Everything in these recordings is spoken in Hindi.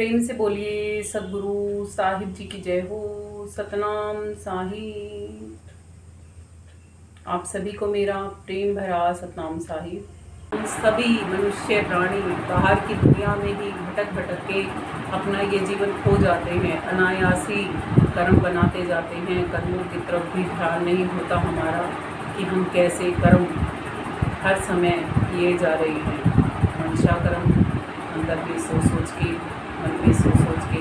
प्रेम से बोलिए सदगुरु साहिब जी की जय हो। सतनाम साहिब। आप सभी को मेरा प्रेम भरा सतनाम साहिब। हम सभी मनुष्य प्राणी बाहर की दुनिया में ही भटक भटक के अपना ये जीवन खो जाते हैं, अनायासी कर्म बनाते जाते हैं। कर्मों की तरफ भी ध्यान नहीं होता हमारा कि हम कैसे कर्म हर समय किए जा रहे हैं। मंशा कर्म अंदर में सोच सोच के, मन में सोच सोच के,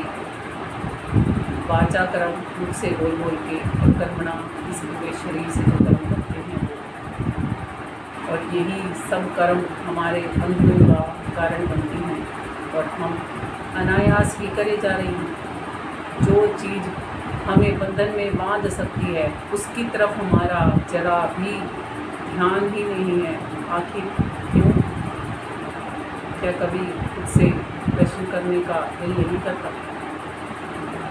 वाचा कर्म मुख से बोल बोल के, और कर्मणा इस पूरे शरीर से जो कर्म करते हैं और यही सब कर्म हमारे बंधनों का कारण बनती हैं और हम अनायास ही करे जा रहे हैं। जो चीज़ हमें बंधन में बांध सकती है उसकी तरफ हमारा जरा भी ध्यान ही नहीं है। आखिर क्यों? क्या कभी खुद से प्रश्न करने का दिल नहीं करता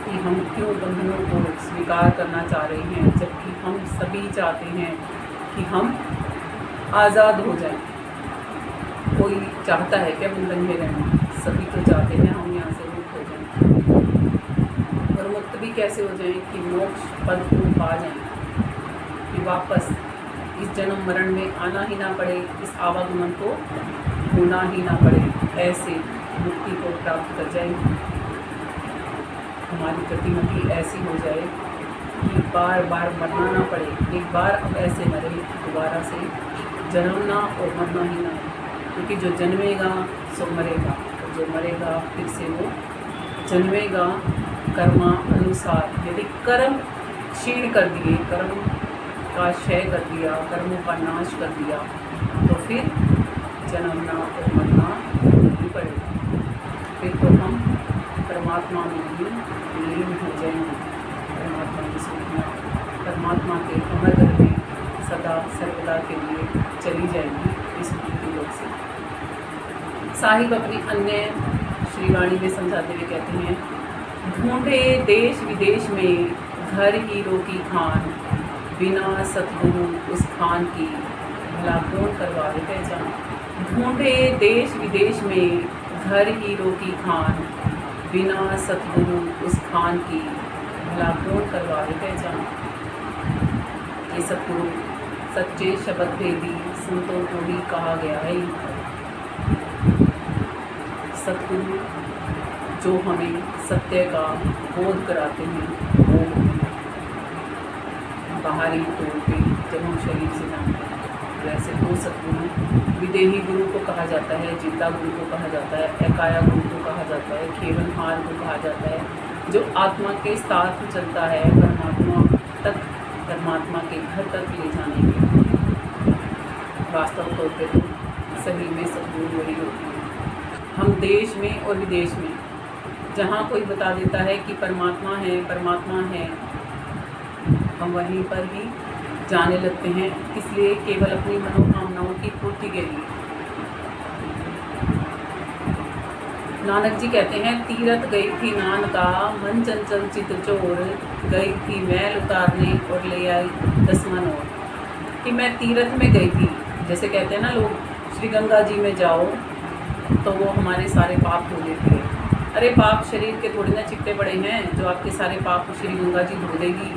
कि हम क्यों बंधनों को स्वीकार करना चाह रहे हैं, जबकि हम सभी चाहते हैं कि हम आज़ाद हो जाएं। कोई चाहता है क्या बंधन में रहना? सभी तो चाहते हैं हम यहाँ से मुक्त हो जाएं। और मुक्त भी कैसे हो जाएं कि मोक्ष पद को पा जाएं, कि वापस इस जन्म मरण में आना ही ना पड़े, इस आवागमन को होना ही ना पड़े। ऐसे मुक्ति को प्राप्त कर जाएंगे। हमारी गतिमति ऐसी हो जाए कि बार बार मरना ना पड़े। एक बार अब ऐसे मरे, दोबारा से जन्मना और मरना ही ना, क्योंकि जो जन्मेगा सो मरेगा, और जो मरेगा फिर से वो जन्मेगा कर्मा अनुसार। यदि कर्म क्षीण कर दिए, कर्म का क्षय कर दिया, कर्मों का नाश कर दिया, तो फिर जन्मना और मरना नहीं पड़ेगा। फिर तो हम परमात्मा में ही लीन हो जाएंगे। परमात्मा की सूचना परमात्मा के अमर घर में सदा सर्वदा के लिए चली जाएंगी इस पृथ्वी लोक से। साहिब अपनी अन्य श्रीवाणी में समझाते हुए कहते हैं, ढूंढे देश विदेश में घर हीरो की खान, बिना सतगुरु उस खान की भला कौन करवावे पहचान। ढूंढे देश विदेश में घर हीरो की खान, बिना सतगुरु उस खान की भला कौन करवावे पहचान। ये सतगुरु सच्चे शब्द भेदी संतों को ही कहा गया है। सतगुरु जो हमें सत्य का बोध कराते हैं वो बाहरी तौर पे जब हम शरीर से जानते हैं। वैसे तो सतगुरु विदेही गुरु को कहा जाता है, जिंदा गुरु को कहा जाता है, एकाया गुरु को कहा जाता है, खेवनहार को कहा जाता है, जो आत्मा के साथ चलता है परमात्मा तक, परमात्मा के घर तक ले जाने के। वास्तव तौर पे तो सही में सतगुरु वही होती है। हम देश में और विदेश में जहाँ कोई बता देता है कि परमात्मा है, परमात्मा है, हम वहीं पर ही जाने लगते हैं। इसलिए केवल अपनी मनोकामनाओं की पूर्ति के लिए। नानक जी कहते हैं, तीरथ गई थी नानका, मन चंचल चित चोर, गई थी मैल उतारने और ले आई 10 मन और। कि मैं तीरथ में गई थी, जैसे कहते हैं ना लोग, श्री गंगा जी में जाओ तो वो हमारे सारे पाप धो देती है। अरे पाप शरीर के थोड़े ना चिट्टे पड़े हैं जो आपके सारे पाप श्री गंगा जी धो देगी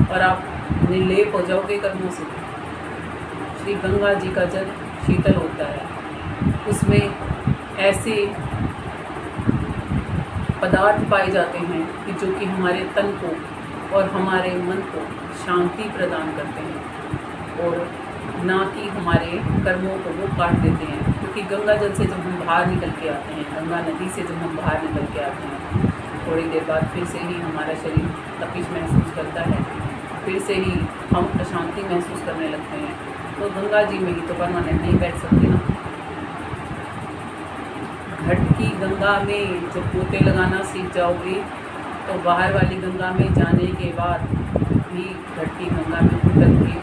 और आप निर्लेप हो जाओगे कर्मों से। श्री गंगा जी का जल शीतल होता है, उसमें ऐसे पदार्थ पाए जाते हैं कि जो कि हमारे तन को और हमारे मन को शांति प्रदान करते हैं और ना कि हमारे कर्मों को वो काट देते हैं। क्योंकि गंगा जल से जब हम बाहर निकल के आते हैं, गंगा नदी से जब हम बाहर निकल के आते हैं, थोड़ी देर बाद फिर से ही हमारा शरीर तपिश महसूस करता है, फिर से ही हम अशांति महसूस करने लगते हैं। तो गंगा जी में ही तो परमानेंट नहीं बैठ सकते ना। घट की गंगा में जब पोते लगाना सीख जाओगे तो बाहर वाली गंगा में जाने के बाद भी घट की गंगा में उतर के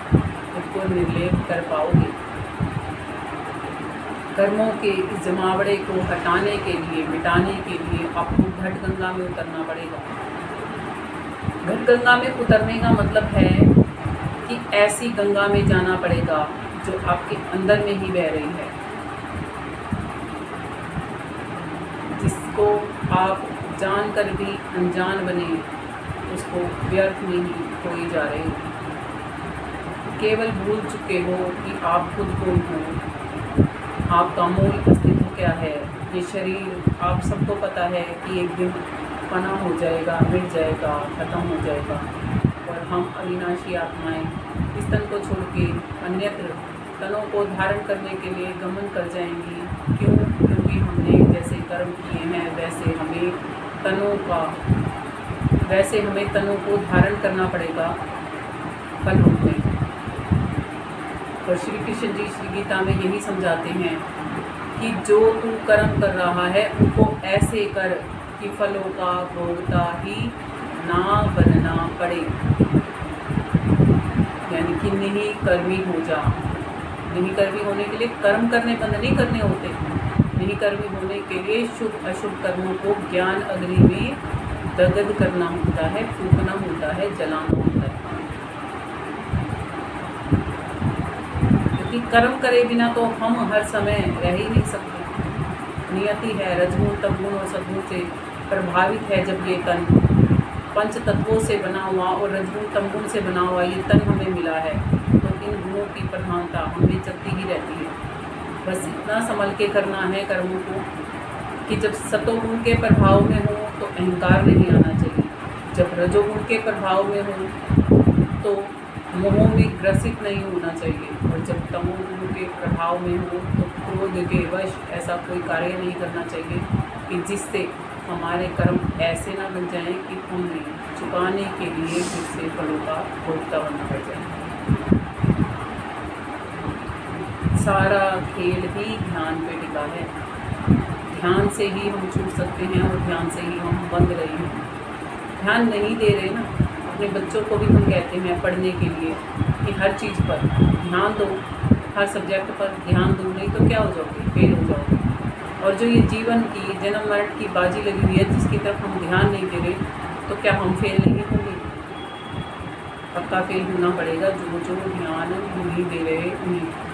खुद को निर्लेप कर पाओगे। कर्मों के इस जमावड़े को हटाने के लिए, मिटाने के लिए आपको घट गंगा में उतरना पड़ेगा। घट गंगा में उतरने का मतलब है कि ऐसी गंगा में जाना पड़ेगा जो आपके अंदर में ही बह रही है, जिसको आप जान कर भी अनजान बने, उसको व्यर्थ में ही खोई जा रहे हो। केवल भूल चुके हो कि आप खुद कौन हो, आपका मूल अस्तित्व क्या है। ये शरीर आप सबको पता है कि एक दिन फना हो जाएगा, मिट जाएगा, ख़त्म हो जाएगा, और हम अविनाशी आत्माएं इस तन को छोड़ के अन्यत्र तनों को धारण करने के लिए गमन कर जाएंगी। क्यों? क्योंकि हमने जैसे कर्म किए हैं वैसे हमें तनों को धारण करना पड़ेगा फल रूप में। और श्री कृष्ण जी श्री गीता में यही समझाते हैं कि जो तू कर्म कर रहा है उनको ऐसे कर कि फलों का भोगता ही ना बनना पड़े, यानी कि नहीं कर्मी हो जा। नहीं कर्मी होने के लिए कर्म करने बंद नहीं करने होते। नहीं कर्मी होने के लिए शुभ अशुभ कर्मों को ज्ञान अग्नि में दग्ध करना होता है, फूकना होता है, जलाना होता है। क्योंकि कर्म करे बिना तो हम हर समय रह ही नहीं सकते। नियति है, रजगुण तमगुण और सद्गुण से प्रभावित है। जब ये तन पंच तत्वों से बना हुआ और रजगुण तमगुण से बना हुआ ये तन हमें मिला है, तो इन गुणों की प्रधानता हमें चलती ही रहती है। बस इतना संभल के करना है कर्मों को कि जब सतोगुण के प्रभाव में हो तो अहंकार नहीं आना चाहिए, जब रजोगुण के प्रभाव में हो तो मोह में ग्रसित नहीं होना चाहिए, और जब तमोगुण के प्रभाव में हो तो क्रोध के वश ऐसा कोई कार्य नहीं करना चाहिए कि जिससे हमारे कर्म ऐसे ना बन जाएं कि हमें चुकाने के लिए फिर से फलों का भोगता बनना पड़ जाए। सारा खेल ही ध्यान पे टिका है। ध्यान से ही हम छूट सकते हैं और ध्यान से ही हम बंध रहे हैं। ध्यान नहीं दे रहे ना। अपने बच्चों को भी हम कहते हैं पढ़ने के लिए कि हर चीज़ पर ध्यान दो, हर सब्जेक्ट पर ध्यान दो, नहीं तो क्या हो जाओगे, फेल हो जाओगे। और जो ये जीवन की जन्म मरण की बाजी लगी हुई है, जिसकी तरफ हम ध्यान नहीं दे रहे, तो क्या हम फेल नहीं होंगे? पक्का फेल होना पड़ेगा। जो ध्यान नहीं दे रहे उन्हें।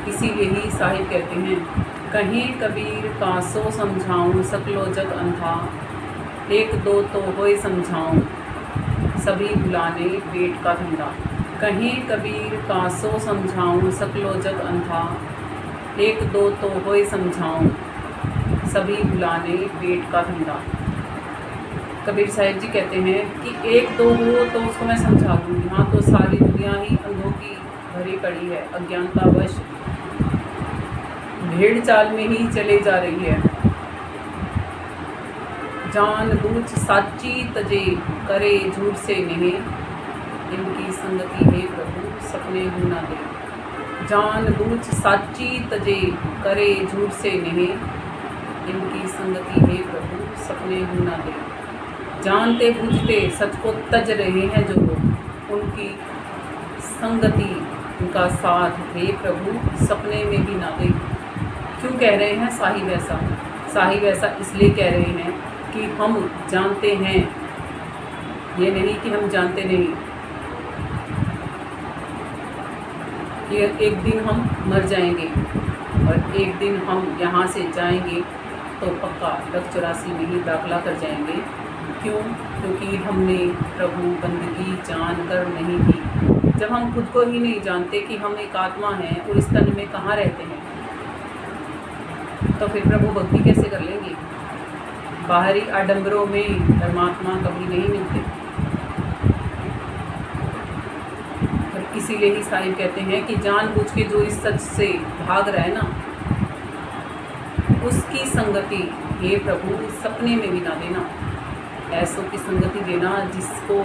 इसीलिए ही साहिब कहते हैं, कहीं कबीर कासो समझाऊं सकलो जग अंधा, एक दो तो होए समझाऊं सभी बुलाने पेट का धंधा। कहीं कबीर कासो समझाऊं सकलो जग अंधा, एक दो तो होए समझाऊं सभी बुलाने पेट का धंधा। कबीर साहिब जी कहते हैं कि एक दो हो तो उसको मैं समझा दूँगी। हाँ, तो सारी दुनिया ही अंधों की भरी पड़ी है, अज्ञानतावश भेड़ चाल में ही चले जा रही है। जान बूझ साची तजे करे झूठ से नहीं, इनकी संगति है प्रभु सपने गुना दे। जान बूझ साची तजे करे झूठ से नहीं, इनकी संगति है प्रभु सपने गुना दे। जानते बूझते सच को तज रहे हैं जो लोग, उनकी संगति उनका साथ हे प्रभु सपने में भी ना दे। क्यों कह रहे हैं साहिब ऐसा? साहिब ऐसा इसलिए कह रहे हैं कि हम जानते हैं, ये नहीं कि हम जानते नहीं कि एक दिन हम मर जाएंगे और एक दिन हम यहाँ से जाएंगे तो पक्का 84 में ही दाखला कर जाएंगे। क्यों? क्योंकि हमने प्रभु बंदगी जानकर नहीं की। जब हम खुद को ही नहीं जानते कि हम एक आत्मा हैं और इस तन में कहाँ रहते हैं, तो फिर प्रभु भक्ति कैसे कर लेंगे? बाहरी आडंबरों में परमात्मा कभी नहीं मिलते। और इसीलिए ही साहिब कहते हैं कि जानबूझ के जो इस सच से भाग रहा है ना, उसकी संगति हे प्रभु सपने में भी ना देना। ऐसों की संगति देना जिसको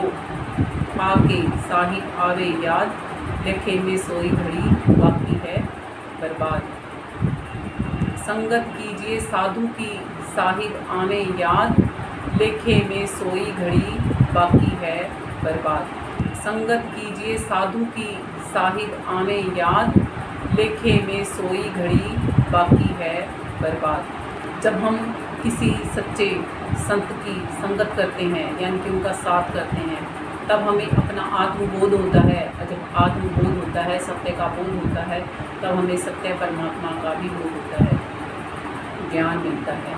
आके साहिब आवे याद, देखे में सोई घड़ी बाकी है बर्बाद। संगत कीजिए साधु की साहिब आवे याद, लेखे में सोई घड़ी बाकी है बर्बाद। संगत कीजिए साधु की साहिब आवे याद, लेखे में सोई घड़ी बाकी है बर्बाद। जब हम किसी सच्चे संत की संगत करते हैं, यानी कि उनका साथ करते हैं, तब हमें अपना आत्मबोध होता है। और जब आत्मबोध होता है, सत्य का बोध होता है, तब हमें सत्य परमात्मा का भी बोध होता है, ज्ञान मिलता है।